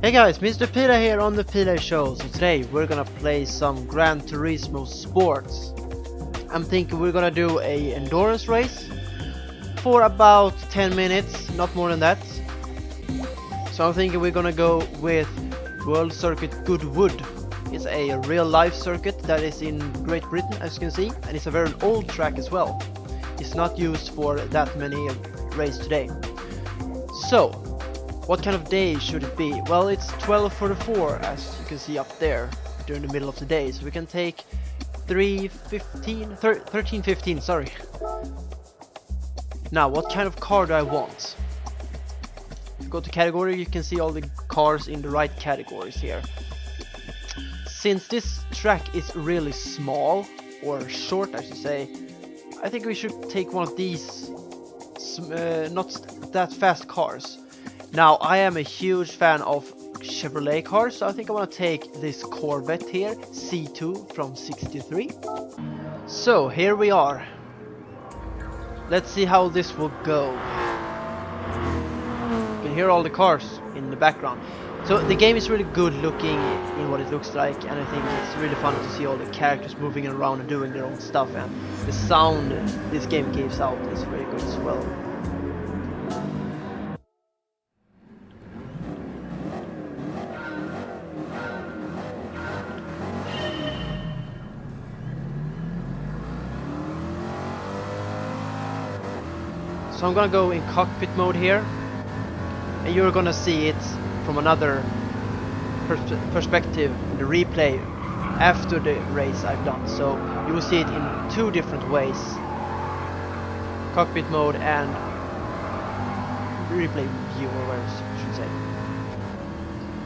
Hey guys, Mr.P-Lay here on the P-Lay Show. So today we're gonna play some Gran Turismo Sports. I'm thinking we're gonna do a endurance race for about 10 minutes, not more than that. So I'm thinking we're gonna go with World Circuit Goodwood. It's a real life circuit that is in Great Britain, as you can see, and it's a very old track as well. It's not used for that many races today. So what kind of day should it be? Well, it's 12:44 as you can see up there during the middle of the day, so we can take 13:15, sorry. Now, what kind of car do I want? If you go to category, you can see all the cars in the right categories here. Since this track is really small, or short I should say, I think we should take one of these not that fast cars. Now, I am a huge fan of Chevrolet cars, so I think I want to take this Corvette here, C2 from '63. So, here we are. Let's see how this will go. You can hear all the cars in the background. So, the game is really good looking in what it looks like, and I think it's really fun to see all the characters moving around and doing their own stuff, and the sound this game gives out is very good as well. So I'm gonna go in cockpit mode here, and you're gonna see it from another perspective in the replay after the race I've done. So you will see it in two different ways: cockpit mode and replay view, or whatever I should say.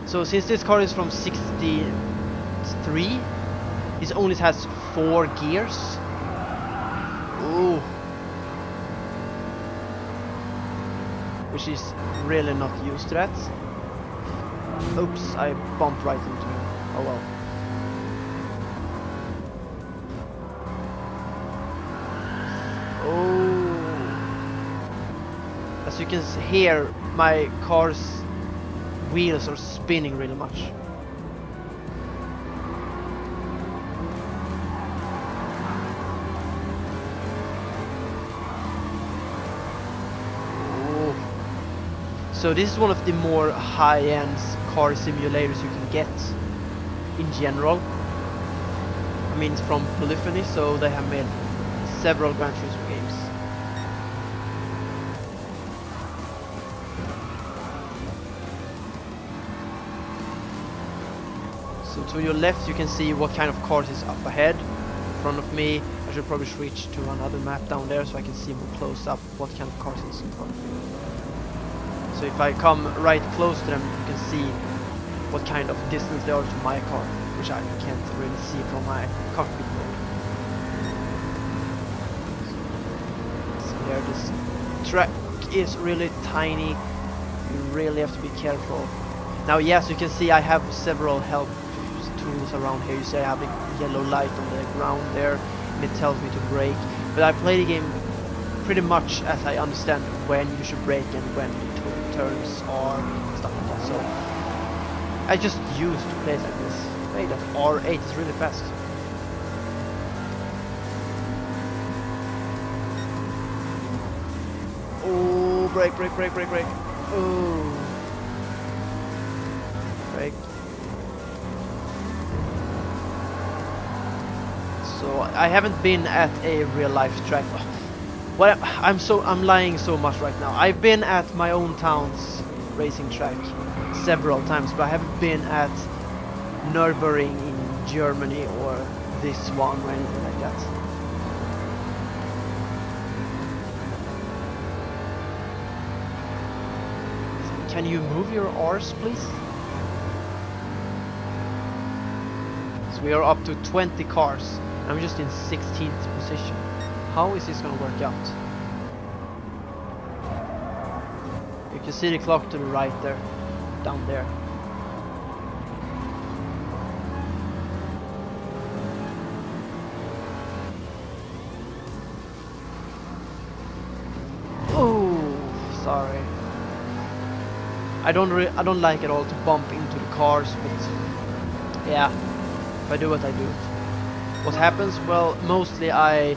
So since this car is from '63, it only has 4 gears. Ooh. Which is really not used to that. Oops, I bumped right into him. Oh well. Oh. As you can hear, my car's wheels are spinning really much. So this is one of the more high-end car simulators you can get in general. I mean, it's from Polyphony, so they have made several Gran Turismo games. So to your left you can see what kind of cars is up ahead. In front of me, I should probably switch to another map down there so I can see more close up what kind of cars is in front of me. So if I come right close to them, you can see what kind of distance they are to my car, which I can't really see from my cockpit mode. So here, this track is really tiny. You really have to be careful. Now, yes, you can see I have several help tools around here. You see I have a yellow light on the ground there, and it tells me to brake. But I play the game pretty much as I understand when you should brake and when the turns are stuff like that. So I just used to play like this. Hey, that R8 is really fast. Oh, brake. Oh, brake. So I haven't been at a real life track. Well, I'm lying so much right now. I've been at my own town's racing track several times, but I haven't been at Nürburgring in Germany or this one or anything like that. Can you move your R's, please? So we are up to 20 cars. I'm just in 16th position. How is this gonna work out? You can see the clock to the right there, down there. Oh, sorry. I don't like at all to bump into cars, but yeah, if I do it, I do it. What happens? Well, mostly I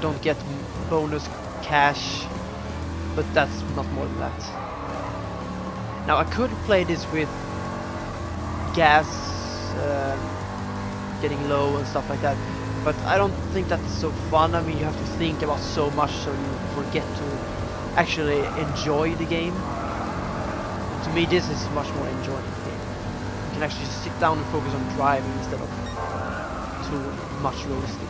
don't get bonus cash, but that's not more than that. Now I could play this with gas getting low and stuff like that, but I don't think that's so fun. I mean, you have to think about so much, so you forget to actually enjoy the game. To me, this is much more enjoying the game. You can actually sit down and focus on driving instead of too much realistic.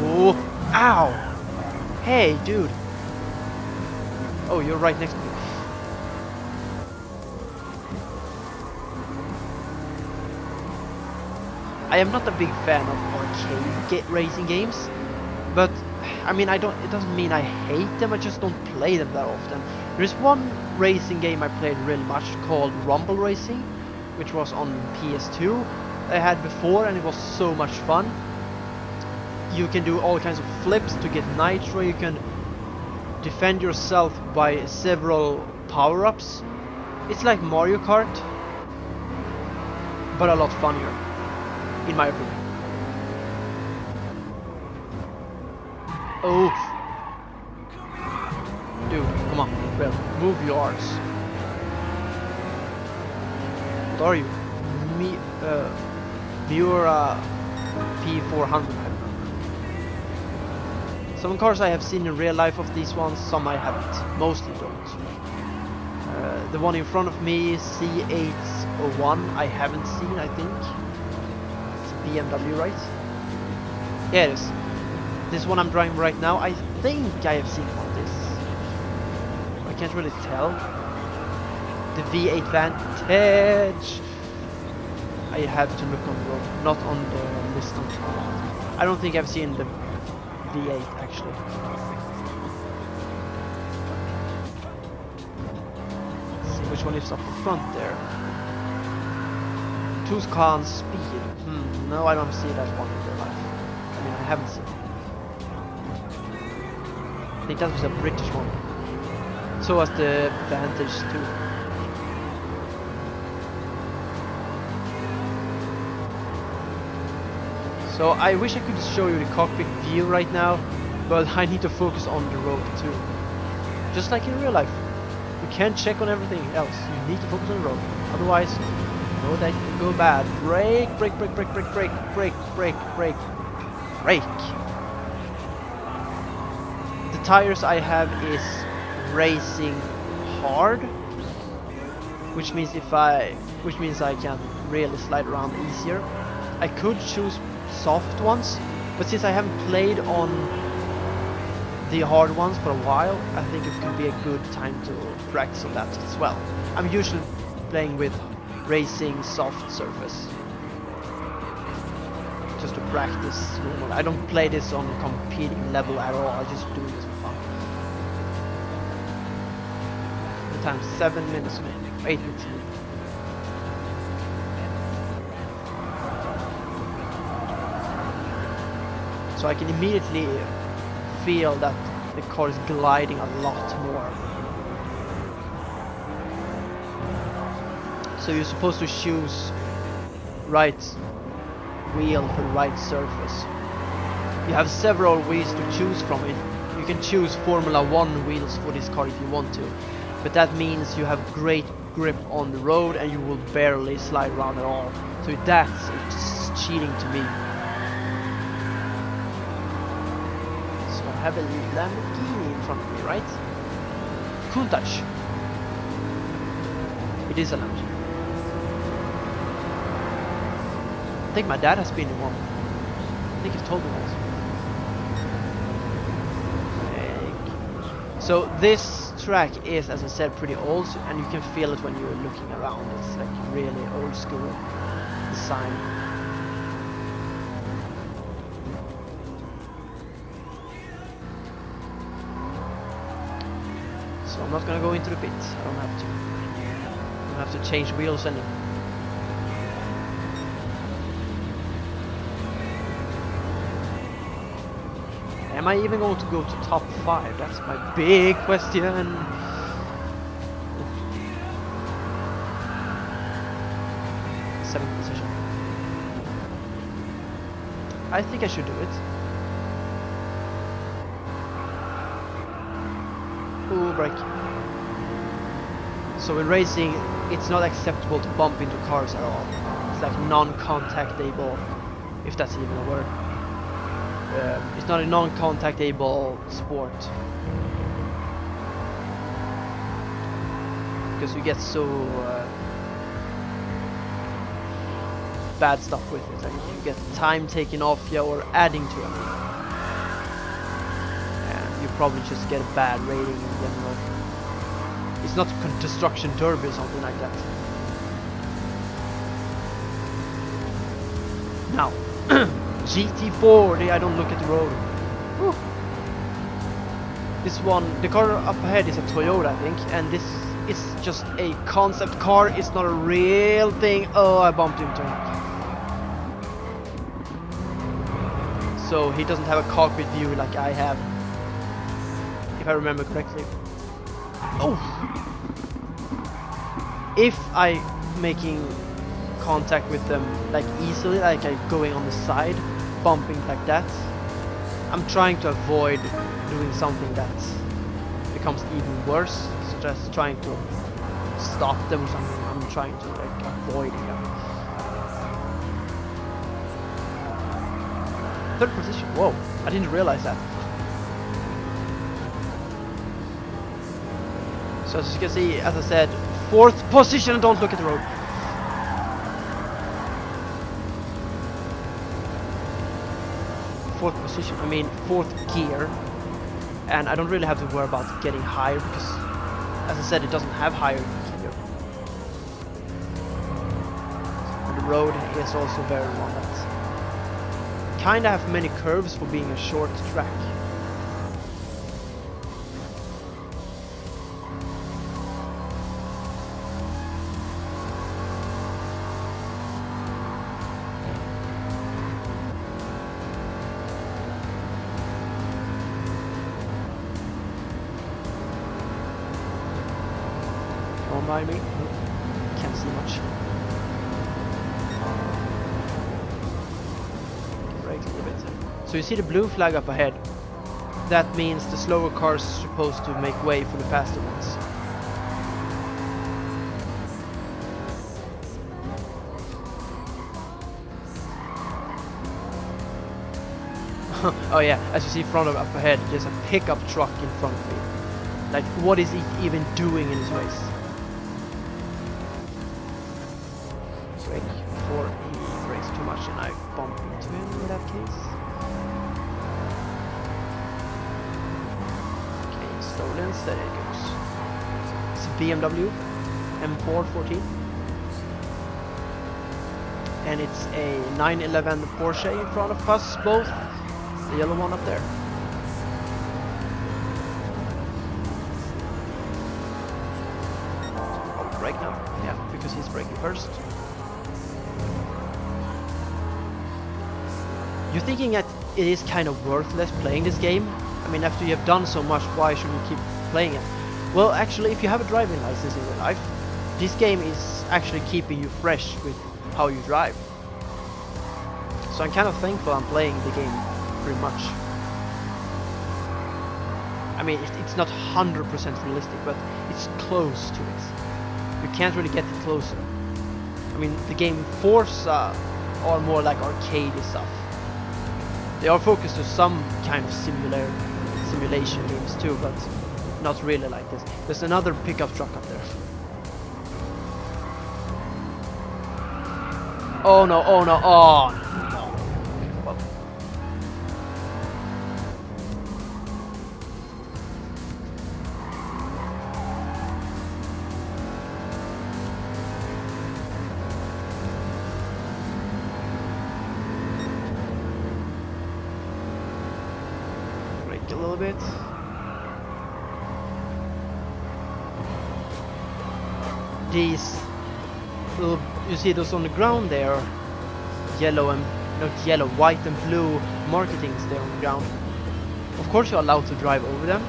Oh, ow! Hey, dude! Oh, you're right next to me. I am not a big fan of arcade racing games, but I mean, it doesn't mean I hate them, I just don't play them that often. There's one racing game I played really much called Rumble Racing, which was on PS2 I had before, and it was so much fun. You can do all kinds of flips to get nitro, you can defend yourself by several power-ups. It's like Mario Kart, but a lot funnier, in my opinion. Oh, dude, come on, Bill, move yours. What are you? Miura P400. Some cars I have seen in real life of these ones, some I haven't. Mostly don't. The one in front of me, C801, I haven't seen, I think. It's a BMW, right? Yeah, it is. This one I'm driving right now, I think I have seen one of this. I can't really tell. The V8 Vantage. I have to look on the road, not on the list. I don't think I've seen the V8 actually. Let's see which one is up front there. Tuscan Speed. No, I don't see that one in real life. I mean, I haven't seen it. I think that was a British one. So was the Vantage too. So I wish I could show you the cockpit view right now, but I need to focus on the road too. Just like in real life. You can't check on everything else. You need to focus on the road. Otherwise, you know that can go bad. Brake, brake, brake, brake, brake, brake, brake, brake, brake, brake. The tires I have is racing hard, which means I can really slide around easier. I could choose soft ones, but since I haven't played on the hard ones for a while, I think it could be a good time to practice on that as well. I'm usually playing with racing soft surface, just to practice normally. I don't play this on competing level at all, I just do this for fun. The time's 7 minutes, 8 minutes. So I can immediately feel that the car is gliding a lot more. So you're supposed to choose right wheel for right surface. You have several wheels to choose from. You can choose Formula 1 wheels for this car if you want to, but that means you have great grip on the road and you will barely slide around at all. So that's just cheating to me. I have a Lamborghini in front of me, right? Countach. It is a Lamborghini. I think my dad has been in one. I think he's told me once. So this track is, as I said, pretty old, and you can feel it when you're looking around. It's like really old school design. So I'm not gonna go into the pits. I don't have to. I don't have to change wheels anymore. I Am I even going to go to top 5? That's my big question. 7th position. I think I should do it. Ooh, brake. So in racing, it's not acceptable to bump into cars at all. It's like non-contactable, if that's even a word. It's not a non-contactable sport. Because you get so bad stuff with it. Like you get time taken off you or adding to it. And you probably just get a bad rating in general. It's not destruction derby or something like that. Now, GT40, I don't look at the road. Whew. This one, the car up ahead is a Toyota, I think, and this is just a concept car. It's not a real thing. Oh, I bumped into him. So he doesn't have a cockpit view like I have, if I remember correctly. Oh! If I making contact with them like easily, like I going on the side, bumping like that, I'm trying to avoid doing something that becomes even worse, such as trying to stop them or something. I'm trying to like avoid them. 3rd position. Whoa, I didn't realize that. So as you can see, as I said, 4th position. Don't look at the road. Fourth position. I mean 4th gear, and I don't really have to worry about getting higher because, as I said, it doesn't have higher gear. And the road is also very long. Kinda have many curves for being a short track. Don't mind me. Can't see much. So you see the blue flag up ahead. That means the slower cars are supposed to make way for the faster ones. Oh yeah, as you see front of up ahead, there's a pickup truck in front of me. Like, what is he even doing in his race? Brake before he brakes too much and I bump into him in that case. Stolen, there it goes. It's a BMW M414, and it's a 911 Porsche in front of us both. The yellow one up there. Oh, brake now. Yeah, because he's braking first. You're thinking that it is kind of worthless playing this game? I mean, after you have done so much, why should we keep playing it? Well, actually, if you have a driving license in your life, this game is actually keeping you fresh with how you drive. So I'm kind of thankful I'm playing the game pretty much. I mean, it's not 100% realistic, but it's close to it. You can't really get it closer. I mean, the game Forza are more like arcade stuff. They are focused to some kind of simulation games too, but not really like this. There's another pickup truck up there. Oh no, oh no, oh no. Well. Brake a little bit. These little, you see those on the ground there, yellow and not yellow, white and blue marketings there on the ground. Of course you're allowed to drive over them,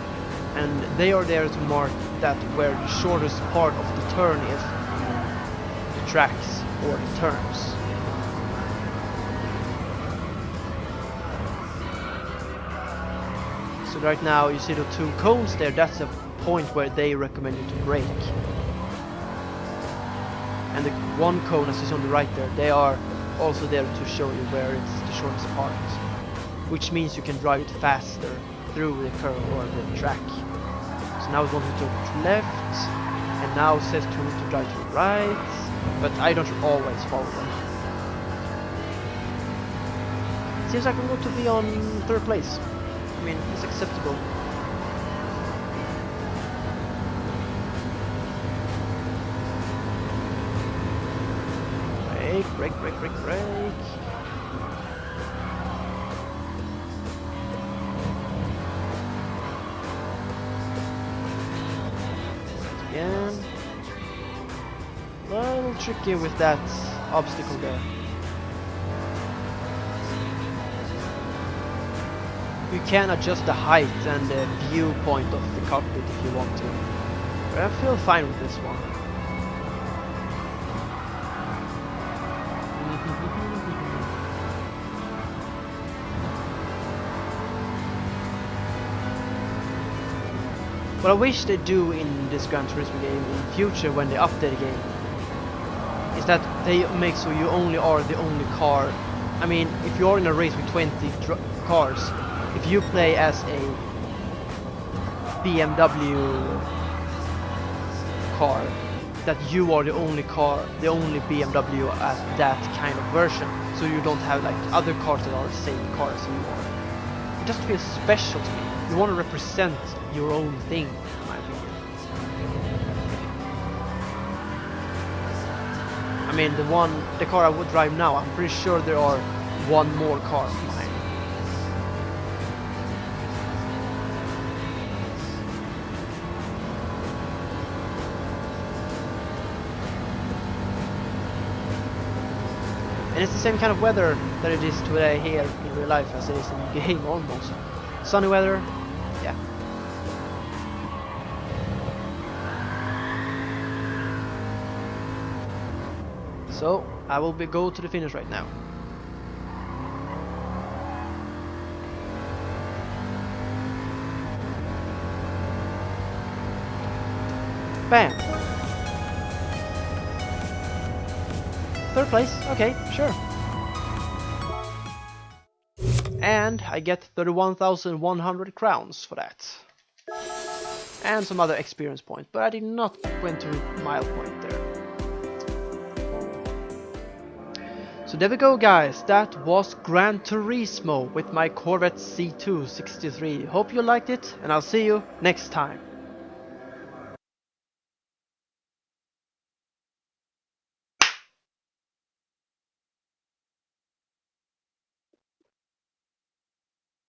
and they are there to mark that where the shortest part of the turn is in the tracks or the turns. So right now you see the two cones there, that's a point where they recommend you to brake. And the one cone as you see on the right there, they are also there to show you where it's the shortest part, which means you can drive it faster through the curve or the track. So now it wants me to go to left, and now it says to me to drive to the right, but I don't always follow them. Seems like I'm going to be on third place. I mean, it's acceptable. Brake, brake, brake, brake. Again. A little tricky with that obstacle there. You can adjust the height and the viewpoint of the cockpit if you want to. But I feel fine with this one. What I wish they do in this Gran Turismo game in future when they update the game is that they make so you only are the only car. I mean, if you're in a race with 20 cars, if you play as a BMW car, that you are the only car, the only BMW at that kind of version, so you don't have like other cars that are the same car as you are. It just feels special to me. You want to represent your own thing, in my opinion. I mean, the car I would drive now, I'm pretty sure there are one more car behind me. And it's the same kind of weather that it is today here in real life as it is in the game almost. Sunny weather, yeah. So I will go to the finish right now. Bam! Third place, okay, sure. And I get 31,100 crowns for that. And some other experience points, but I did not went to mile point there. So there we go guys, that was Gran Turismo with my Corvette C2 63. Hope you liked it, and I'll see you next time.